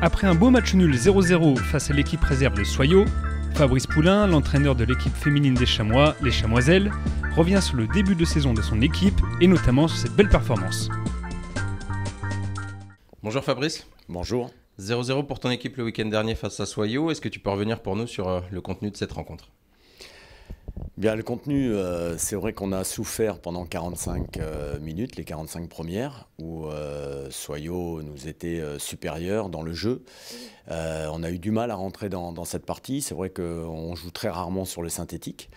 Après un beau match nul 0-0 face à l'équipe réserve de Soyaux, Fabrice Poulain, l'entraîneur de l'équipe féminine des Chamois, les Chamoiselles, revient sur le début de saison de son équipe et notamment sur cette belle performance. Bonjour Fabrice. Bonjour. 0-0 pour ton équipe le week-end dernier face à Soyaux. Est-ce que tu peux revenir pour nous sur le contenu de cette rencontre ? Bien, le contenu, c'est vrai qu'on a souffert pendant 45 minutes, les 45 premières, où Soyaux nous était supérieur dans le jeu. On a eu du mal à rentrer dans cette partie. C'est vrai qu'on joue très rarement sur le synthétique.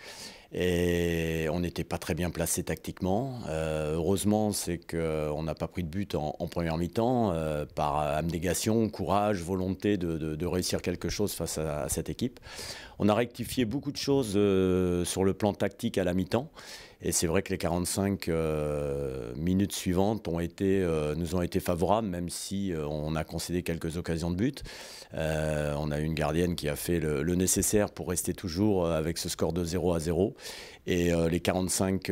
Et on n'était pas très bien placé tactiquement. Heureusement, c'est qu'on n'a pas pris de but en première mi-temps par abnégation, courage, volonté de réussir quelque chose face à cette équipe. On a rectifié beaucoup de choses sur le plan tactique à la mi-temps. Et c'est vrai que les 45 minutes suivantes nous ont été favorables, même si on a concédé quelques occasions de but. On a eu une gardienne qui a fait le nécessaire pour rester toujours avec ce score de 0-0. Et les 45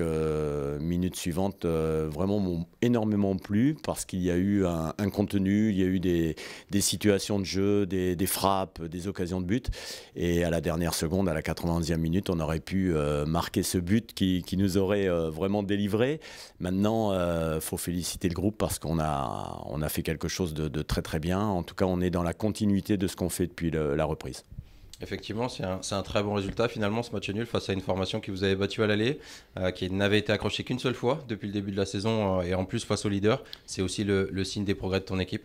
minutes suivantes vraiment m'ont énormément plu parce qu'il y a eu un contenu, il y a eu des situations de jeu, des frappes, des occasions de but. Et à la dernière seconde, à la 91e minute, on aurait pu marquer ce but qui nous aurait vraiment délivré. Maintenant, il faut féliciter le groupe parce qu'on a fait quelque chose de très très bien. En tout cas, on est dans la continuité de ce qu'on fait depuis la reprise. Effectivement, c'est un très bon résultat finalement ce match nul face à une formation qui vous avait battu à l'aller, qui n'avait été accrochée qu'une seule fois depuis le début de la saison et en plus face au leader. C'est aussi le signe des progrès de ton équipe.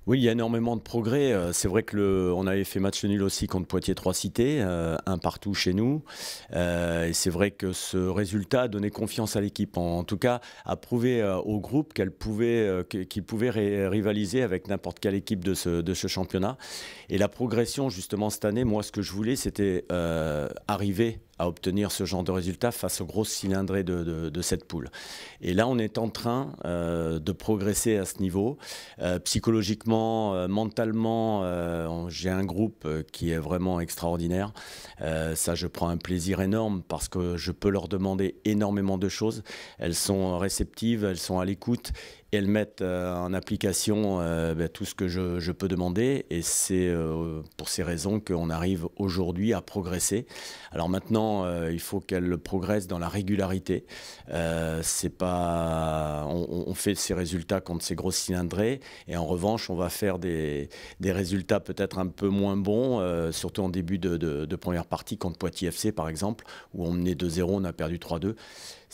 Oui, il y a énormément de progrès. C'est vrai qu'on avait fait match nul aussi contre Poitiers 3 Cités, un partout chez nous. Et c'est vrai que ce résultat a donné confiance à l'équipe. En tout cas, a prouvé au groupe qu'il pouvait rivaliser avec n'importe quelle équipe de ce championnat. Et la progression, justement, cette année, moi, ce que je voulais, c'était arriver à obtenir ce genre de résultat face aux grosses cylindrées de cette poule. Et là, on est en train de progresser à ce niveau. Psychologiquement, mentalement, j'ai un groupe qui est vraiment extraordinaire. Ça, je prends un plaisir énorme parce que je peux leur demander énormément de choses. Elles sont réceptives, elles sont à l'écoute. Et elles mettent en application tout ce que je peux demander. Et c'est pour ces raisons qu'on arrive aujourd'hui à progresser. Alors maintenant, il faut qu'elles progressent dans la régularité. C'est pas, on fait ces résultats contre ces grosses cylindrées. Et en revanche, on va faire des résultats peut-être un peu moins bons, surtout en début de première partie, contre Poitiers FC par exemple, où on menait 2-0, on a perdu 3-2.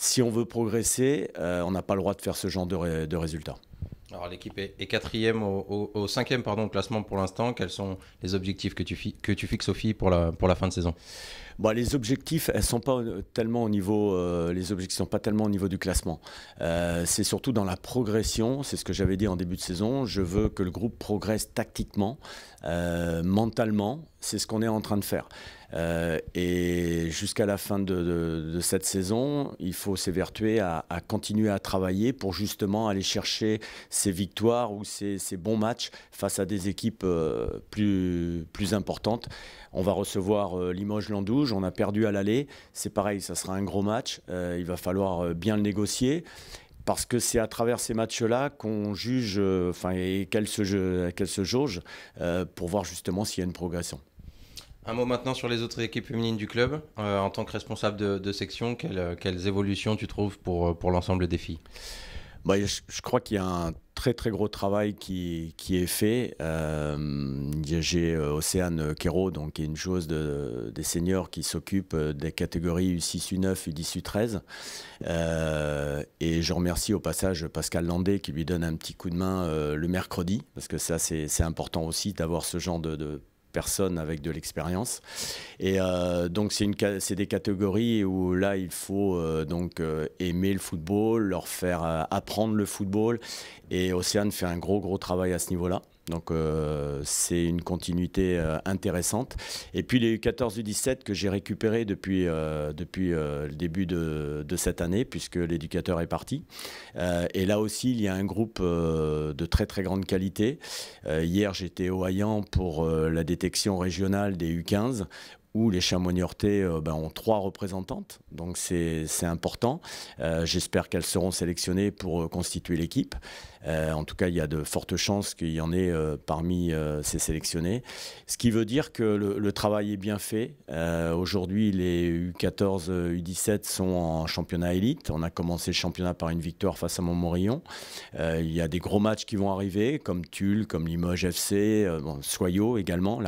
Si on veut progresser, on n'a pas le droit de faire ce genre de résultats. Alors l'équipe est quatrième au cinquième au classement pour l'instant. Quels sont les objectifs que tu fixes, Sophie, pour la fin de saison ? Bon, les objectifs, elles sont pas tellement au niveau, les objectifs sont pas tellement au niveau du classement. C'est surtout dans la progression. C'est ce que j'avais dit en début de saison. Je veux que le groupe progresse tactiquement, mentalement. C'est ce qu'on est en train de faire. Et jusqu'à la fin de cette saison, il faut s'évertuer à continuer à travailler pour justement aller chercher ces victoires ou ces bons matchs face à des équipes plus importantes. On va recevoir Limoges-Landouge, on a perdu à l'aller. C'est pareil, ça sera un gros match. Il va falloir bien le négocier. Parce que c'est à travers ces matchs-là qu'on juge, et qu'elles se jaugent pour voir justement s'il y a une progression. Un mot maintenant sur les autres équipes féminines du club. En tant que responsable de section, quelles évolutions tu trouves pour l'ensemble des filles ? Je crois qu'il y a un très très gros travail qui est fait. J'ai Océane Quérault, donc, qui est une joueuse des seniors qui s'occupe des catégories U6, U9, U10, U13. Et je remercie au passage Pascal Landé qui lui donne un petit coup de main le mercredi, parce que ça c'est important aussi d'avoir ce genre de personnes avec de l'expérience. Et donc c'est des catégories où là il faut aimer le football, leur faire apprendre le football, et Océane fait un gros travail à ce niveau-là. Donc c'est une continuité intéressante. Et puis les U14 U17 que j'ai récupérés depuis le début de cette année, puisque l'éducateur est parti. Et là aussi, il y a un groupe de très très grande qualité. Hier, j'étais au Hayan pour la détection régionale des U15, où les Chamois niortais ont 3 représentantes, donc c'est important. J'espère qu'elles seront sélectionnées pour constituer l'équipe. En tout cas, il y a de fortes chances qu'il y en ait parmi ces sélectionnés. Ce qui veut dire que le travail est bien fait. Aujourd'hui, les U14, U17 sont en championnat élite. On a commencé le championnat par une victoire face à Montmorillon. Il y a des gros matchs qui vont arriver, comme Tulle, comme Limoges FC, Soyaux également,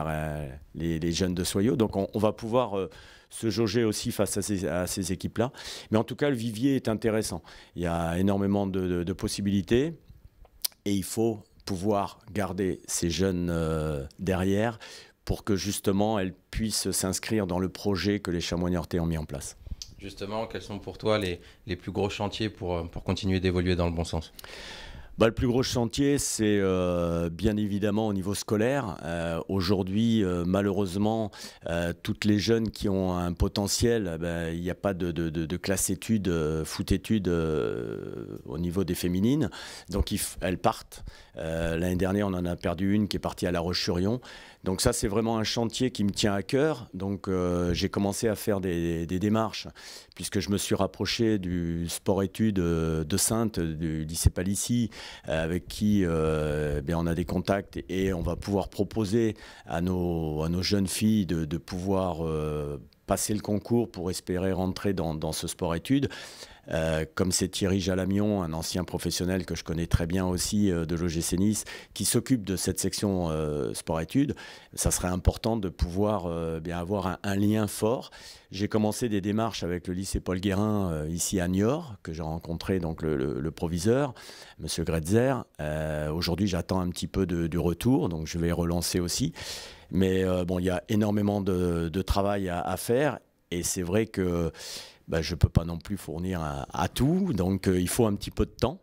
les jeunes de Soyaux. Donc on va pouvoir se jauger aussi face à ces équipes-là. Mais en tout cas, le vivier est intéressant. Il y a énormément de possibilités et il faut pouvoir garder ces jeunes derrière pour que justement elles puissent s'inscrire dans le projet que les Chamois niortais ont mis en place. Justement, quels sont pour toi les plus gros chantiers pour continuer d'évoluer dans le bon sens ? Le plus gros chantier, c'est bien évidemment au niveau scolaire. Aujourd'hui, malheureusement, toutes les jeunes qui ont un potentiel, il n'y a pas de classe études, foot études au niveau des féminines. Donc elles partent. L'année dernière, on en a perdu une qui est partie à La Roche-sur-Yon. Donc ça, c'est vraiment un chantier qui me tient à cœur. Donc j'ai commencé à faire des démarches, puisque je me suis rapproché du sport-études de Saintes, du lycée Palissy, avec qui on a des contacts et on va pouvoir proposer à nos jeunes filles de pouvoir passer le concours pour espérer rentrer dans ce sport-études. Comme c'est Thierry Jalamion, un ancien professionnel que je connais très bien aussi de l'OGC Nice, qui s'occupe de cette section sport-études, ça serait important de pouvoir avoir un lien fort. J'ai commencé des démarches avec le lycée Paul Guérin ici à Niort, que j'ai rencontré donc le proviseur, M. Gretzer. Aujourd'hui, j'attends un petit peu du retour, donc je vais relancer aussi. Mais il y a énormément de travail à faire et c'est vrai que je ne peux pas non plus fournir à tout, donc il faut un petit peu de temps.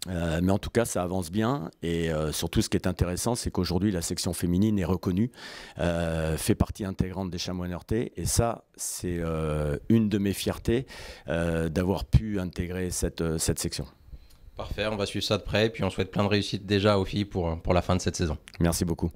Mais en tout cas, ça avance bien. Et surtout, ce qui est intéressant, c'est qu'aujourd'hui, la section féminine est reconnue, fait partie intégrante des Chamois niortais. Et ça, c'est une de mes fiertés d'avoir pu intégrer cette section. Parfait, on va suivre ça de près. Et puis on souhaite plein de réussite déjà aux filles pour la fin de cette saison. Merci beaucoup.